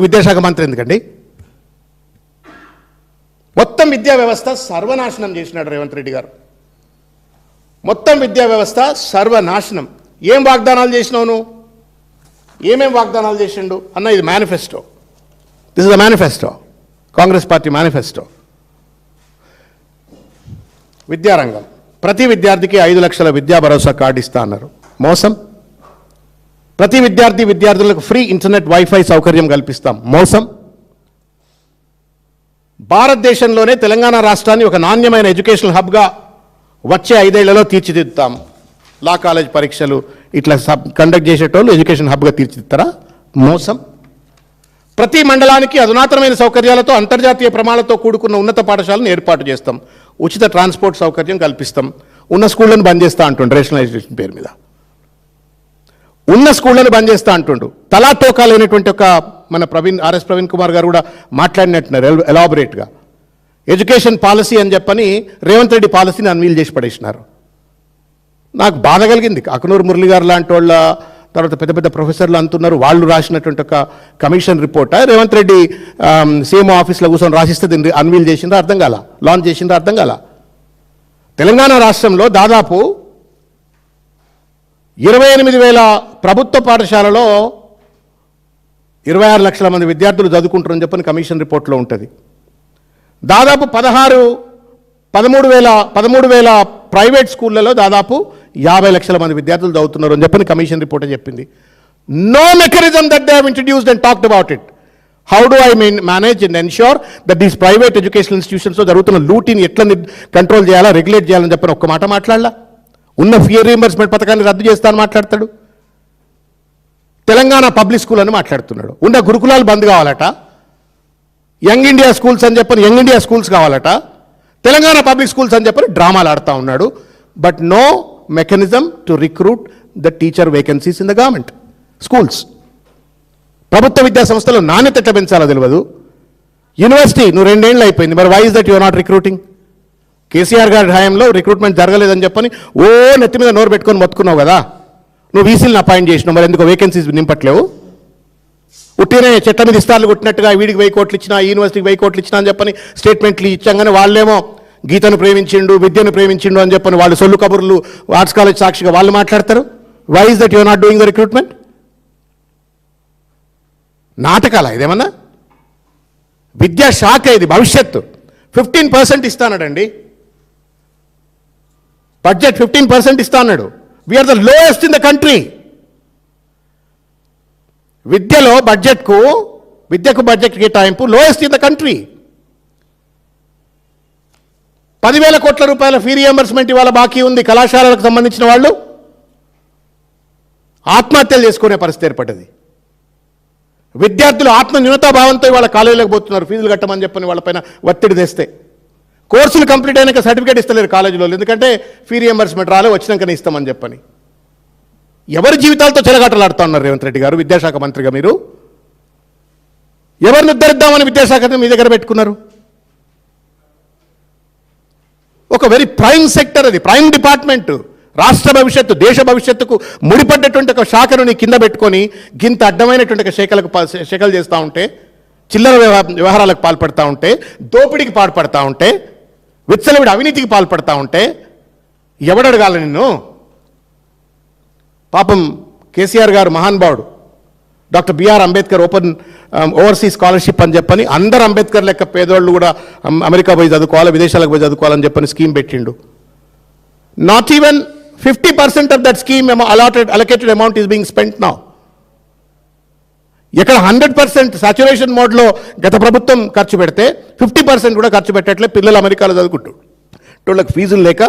విద్యాశాఖ మంత్రి ఎందుకండి? మొత్తం విద్యా వ్యవస్థ సర్వనాశనం చేసినాడు రేవంత్ రెడ్డి గారు. మొత్తం విద్యా వ్యవస్థ సర్వనాశనం. ఏం వాగ్దానాలు చేసినావు నువ్వు? ఏమేం వాగ్దానాలు చేసిండు అన్న? ఇది manifesto. This is the manifesto, Congress party manifesto. విద్యారంగం, ప్రతి విద్యార్థికి 5 లక్షల విద్యా భరోసా కార్డు ఇస్తా అన్నారు. మోసం. ప్రతి విద్యార్థులకు ఫ్రీ ఇంటర్నెట్ వైఫై సౌకర్యం కల్పిస్తాం. మోసం. భారతదేశంలోనే తెలంగాణ రాష్ట్రాన్ని ఒక నాణ్యమైన ఎడ్యుకేషనల్ హబ్గా వచ్చే 5 ఏళ్లలో తీర్చిదిద్దుతాం. లా కాలేజ్ పరీక్షలు ఇట్లా కండక్ట్ చేసేటోళ్ళు ఎడ్యుకేషన్ హబ్గా తీర్చిదిద్దారా? మోసం. ప్రతి మండలానికి అధునాతనమైన సౌకర్యాలతో అంతర్జాతీయ ప్రమాణాలతో కూడుకున్న ఉన్నత పాఠశాలను ఏర్పాటు చేస్తాం. ఉచిత ట్రాన్స్పోర్ట్ సౌకర్యం కల్పిస్తాం. ఉన్న స్కూళ్ళను బంద్ చేస్తా అంటుండు రేషనలైజేషన్ పేరు మీద. ఉన్న స్కూళ్ళను బంద్ చేస్తా అంటుండు. తలా తోకా లేనటువంటి ఒక మన ఆర్ఎస్ ప్రవీణ్ కుమార్ గారు కూడా మాట్లాడినట్టున్నారు ఎలాబొరేట్గా. ఎడ్యుకేషన్ పాలసీ అని చెప్పని రేవంత్ రెడ్డి పాలసీని అన్వీల్ చేసి పడేసినారు. నాకు బాధ కలిగింది. అకునూరు మురళి గారు లాంటి వాళ్ళ, తర్వాత పెద్ద పెద్ద ప్రొఫెసర్లు అంటున్నారు వాళ్ళు రాసినటువంటి ఒక commission report Revanth Reddy CM ఆఫీస్లో కూర్చొని రాసిస్తే దీన్ని అన్వీల్ చేసిందో అర్థం కాల, లాంచ్ చేసిందో అర్థం కాల. తెలంగాణ రాష్ట్రంలో దాదాపు 28,000 ప్రభుత్వ పాఠశాలలో 26 లక్షల మంది విద్యార్థులు చదువుకుంటారని చెప్పని కమిషన్ రిపోర్ట్లో ఉంటుంది. దాదాపు 13,000 ప్రైవేట్ స్కూళ్ళలో దాదాపు 50 లక్షల మంది విద్యార్థులు చదువుతున్నారు అని చెప్పని కమిషన్ రిపోర్ట్ చెప్పింది. No mechanism that they have introduced and talked about it. How do I manage and ensure that these private educational ఇన్స్టిట్యూషన్స్లో జరుగుతున్న లూటీని ఎట్లా కంట్రోల్ చేయాలా, రెగ్యులేట్ చేయాలని చెప్పని ఒక్క మాట మాట్లాడాలా? ఉన్న ఫీ రీయింబర్స్మెంట్ పథకాన్ని రద్దు చేస్తానని మాట్లాడతాడు. తెలంగాణ పబ్లిక్ స్కూల్ అని మాట్లాడుతున్నాడు. ఉన్న గురుకులాలు బంద్ కావాలట. యంగ్ ఇండియా స్కూల్స్ అని చెప్పని యంగ్ ఇండియా స్కూల్స్ కావాలట. తెలంగాణ పబ్లిక్ స్కూల్స్ అని చెప్పని డ్రామాలు ఆడుతూ ఉన్నాడు. But no mechanism to recruit the teacher vacancies in the government schools. ప్రభుత్వ విద్యా సంస్థలో నాణ్యత ఎట్లా పెంచాలో తెలియదు. యూనివర్సిటీ నువ్వు 2 ఏళ్ళు అయిపోయింది, మరి why is that you are not recruiting? KCR గారి హయాంలో రిక్రూట్మెంట్ జరగలేదని చెప్పని నెత్తి మీద నోరు పెట్టుకొని మొత్తుకున్నావు కదా. నువ్వు వీసీలను అపాయింట్ చేసినావు, మరి ఎందుకు వేకెన్సీస్ నింపట్లేవు? ఉట్టినే చెట్ల మీద ఇస్తార్లు కొట్టినట్టుగా వీడికి 1000 కోట్లు ఇచ్చినా, ఈ యూనివర్సిటీకి 1000 కోట్లు ఇచ్చినా అని చెప్పని స్టేట్మెంట్లు ఇచ్చాగానే వాళ్ళేమో గీతను ప్రేమించిండు, విద్యను ప్రేమించిండు అని చెప్పని వాళ్ళు సొల్లు కబుర్లు ఆర్ట్స్ కాలేజ్ సాక్షిగా వాళ్ళు మాట్లాడతారు. Why is that you are not doing the recruitment? నాటకాల ఇదేమన్నా? విద్యాశాఖ ఇది, భవిష్యత్తు. 15% ఇస్తానడండి బడ్జెట్. 15% ఇస్తా అన్నాడు. We're the lowest in the country. విద్యకు బడ్జెట్ కేటాయింపు లోయెస్ట్ ఇన్ ద కంట్రీ. 10,000 కోట్ల రూపాయల ఫీ రియంబర్స్మెంట్ ఇవాళ బాకీ ఉంది. కళాశాలలకు సంబంధించిన వాళ్ళు ఆత్మహత్యలు చేసుకునే పరిస్థితి ఏర్పడ్డది. విద్యార్థులు ఆత్మ న్యూనతాభావంతో ఇవాళ కాలేజీలకు పోతున్నారు. ఫీజులు కట్టమని చెప్పని వాళ్ళపైన ఒత్తిడి తెస్తే కోర్సులు కంప్లీట్ అయినాక సర్టిఫికేట్ ఇస్తలేరు కాలేజీలో, ఎందుకంటే ఫీ రియంబర్స్మెంట్ రాలే, వచ్చినాకనే ఇస్తామని చెప్పని. ఎవరి జీవితాలతో చెలగాటలాడుతూ ఉన్నారు రేవంత్ రెడ్డి గారు విద్యాశాఖ మంత్రిగా? మీరు ఎవరిని ఉద్ధరిద్దామని విద్యాశాఖని మీ దగ్గర పెట్టుకున్నారు? ఒక వెరీ ప్రైమ్ సెక్టర్, అది ప్రైమ్ డిపార్ట్మెంట్. రాష్ట్ర భవిష్యత్తు, దేశ భవిష్యత్తుకు ముడిపడ్డటువంటి ఒక శాఖను నీ కింద పెట్టుకొని గింత అడ్డమైనటువంటి శాఖలు చేస్తూ ఉంటే, చిల్లర వ్యవహారాలకు పాల్పడతా ఉంటే, దోపిడీకి పాల్పడతా ఉంటే, విచ్చలవిడి అవినీతికి పాల్పడతా ఉంటే ఎవడడగాల నిన్ను? పాపం కేసీఆర్ గారు మహానుభావుడు. Doctor B R Ambedkar overseas scholarship అని చెప్పని అందరు అంబేద్కర్ లెక్క పేదోళ్ళు కూడా అమెరికా పోయి చదువుకోవాలి, విదేశాలకు పోయి చదువుకోవాలని చెప్పని స్కీమ్ పెట్టిండు. Not even 50% of that scheme allocated amount is being spent now. ఇక్కడ 100% సాచురేషన్ మోడ్లో గత ప్రభుత్వం ఖర్చు పెడితే 50% కూడా ఖర్చు పెట్టట్లే. పిల్లలు అమెరికాలో చదువుకుంటారు, వాళ్ళకి ఫీజులు లేక,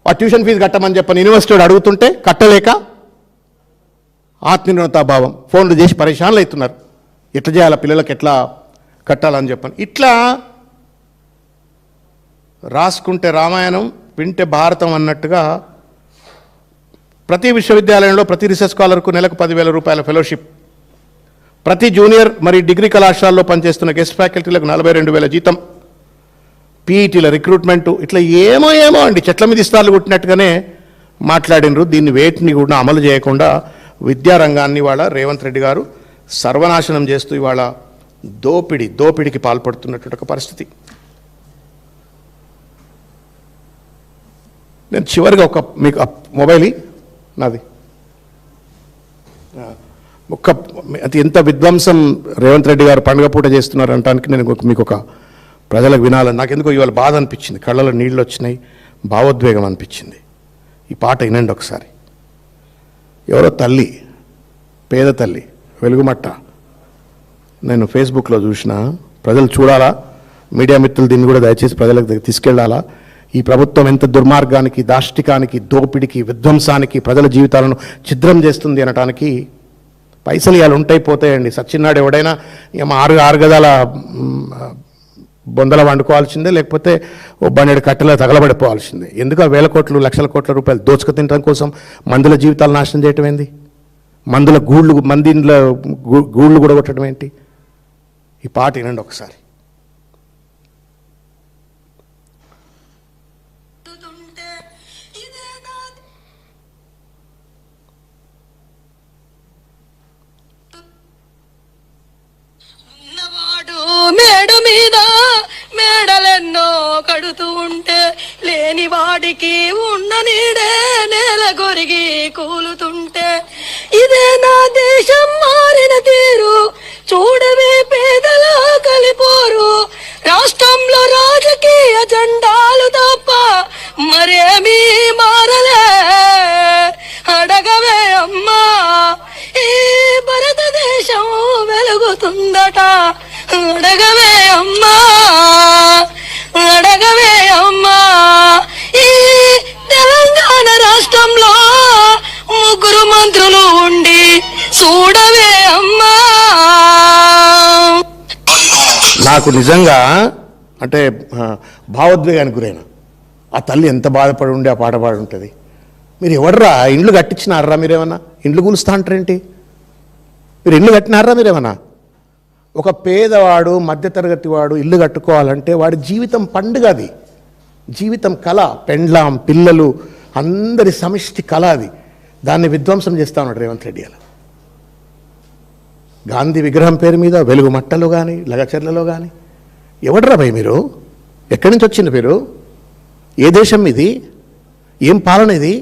ఆ ట్యూషన్ ఫీజు కట్టమని చెప్పని యూనివర్సిటీ అడుగుతుంటే కట్టలేక ఆత్మీయతాభావం ఫోన్లు చేసి పరేషాన్లు అవుతున్నారు. ఎట్లా చేయాలి పిల్లలకు, ఎట్లా కట్టాలని చెప్పని. ఇట్లా రాసుకుంటే రామాయణం, వింటే భారతం అన్నట్టుగా ప్రతి విశ్వవిద్యాలయంలో ప్రతి రీసెర్చ్ స్కాలర్కు నెలకు 10,000 రూపాయల ఫెలోషిప్, ప్రతి జూనియర్ మరియు డిగ్రీ కళాశాలలో పనిచేస్తున్న గెస్ట్ ఫ్యాకల్టీలకు 42,000 జీతం, పీఈటీల రిక్రూట్మెంటు, ఇట్లా ఏమో అండి చెట్ల మీద ఇస్తార్లు కొట్టినట్టుగానే మాట్లాడినరు. దీన్ని వేటిని కూడా అమలు చేయకుండా విద్యారంగాన్ని వాళ్ళ రేవంత్ రెడ్డి గారు సర్వనాశనం చేస్తూ ఇవాళ దోపిడికి పాల్పడుతున్నటువంటి ఒక పరిస్థితి. నేను చివరిగా మీకు మొబైల్ నాది అది ఎంత విధ్వంసం రేవంత్ రెడ్డి గారు పండుగ పూట చేస్తున్నారు అనడానికి నేను మీకు ఒక ప్రజలకు వినాలని నాకెందుకో ఇవాళ బాధ అనిపించింది, కళ్ళలో నీళ్ళు వచ్చినాయి, భావోద్వేగం అనిపించింది. ఈ పాట వినండి ఒకసారి. ఎవరో తల్లి, పేద తల్లి, వెలుగుమట్ట, నేను ఫేస్బుక్లో చూసిన, ప్రజలు చూడాలా, మీడియా మిత్రులు దీన్ని కూడా దయచేసి ప్రజలకు తీసుకెళ్లాలా. ఈ ప్రభుత్వం ఎంత దుర్మార్గానికి, దాష్టికానికి, దోపిడికి, విధ్వంసానికి ప్రజల జీవితాలను ఛిద్రం చేస్తుంది అనటానికి పైసలు ఇవాళ ఉంటాయి పోతాయండి. సచ్చినాడు ఎవడైనా ఏమో ఆరు గదాల బొందల వండుకోవాల్సిందే, లేకపోతే ఓ 12 కట్టెల తగలబడిపోవాల్సిందే. ఎందుకు వేల కోట్లు లక్షల కోట్ల రూపాయలు దోచుకు తినడం కోసం మందుల జీవితాలు నాశనం చేయటం ఏంది? మందుల గూళ్ళు కూడా కొట్టడం ఏంటి? ఈ పాట వినండి ఒకసారి. మేడ మీద మేడలెన్నో కడుతూ ఉంటే లేని వాడికి ఉన్న నీడే నేల గొరిగి కూలుతుంటే ఇదే నా దేశం మారిన తీరు చూడవే పేదల కలిపోరు రాష్ట్రంలో రాజకీయ జెండాలు తప్ప మరేమీ మారలే అడగవే అమ్మా ఈ భారతదేశం వెలుగుతుందట అడగవే అమ్మా అడగవే అమ్మా ఈ తెలంగాణ రాష్ట్రంలో 3 మంత్రులు ఉండి చూడవే అమ్మా. నాకు నిజంగా అంటే భావోద్వేగానికి గురైన ఆ తల్లి ఎంత బాధపడి ఉండి ఆ పాట పాడి ఉంటుంది. మీరు ఎవర్రా ఇండ్లు కట్టించినారా? మీరేమన్నా ఇండ్లు కూలుస్తా అంటారేంటి? మీరు ఇండ్లు కట్టినారా? మీరేమన్నా ఒక పేదవాడు, మధ్యతరగతి వాడు ఇల్లు కట్టుకోవాలంటే వాడి జీవితం పండుగ, అది జీవితం కళ, పెండ్లాం, పిల్లలు అందరి సమిష్టి కళ అది. దాన్ని విధ్వంసం చేస్తా ఉన్నాడు రేవంత్ రెడ్డి. అలా గాంధీ విగ్రహం పేరు మీద వెలుగుమట్టలో కానీ లగచర్లలో కానీ ఎవడరా భయ్ మీరు? ఎక్కడి నుంచి వచ్చింది మీరు? ఏ దేశం ఇది? ఏం పాలన ఇది?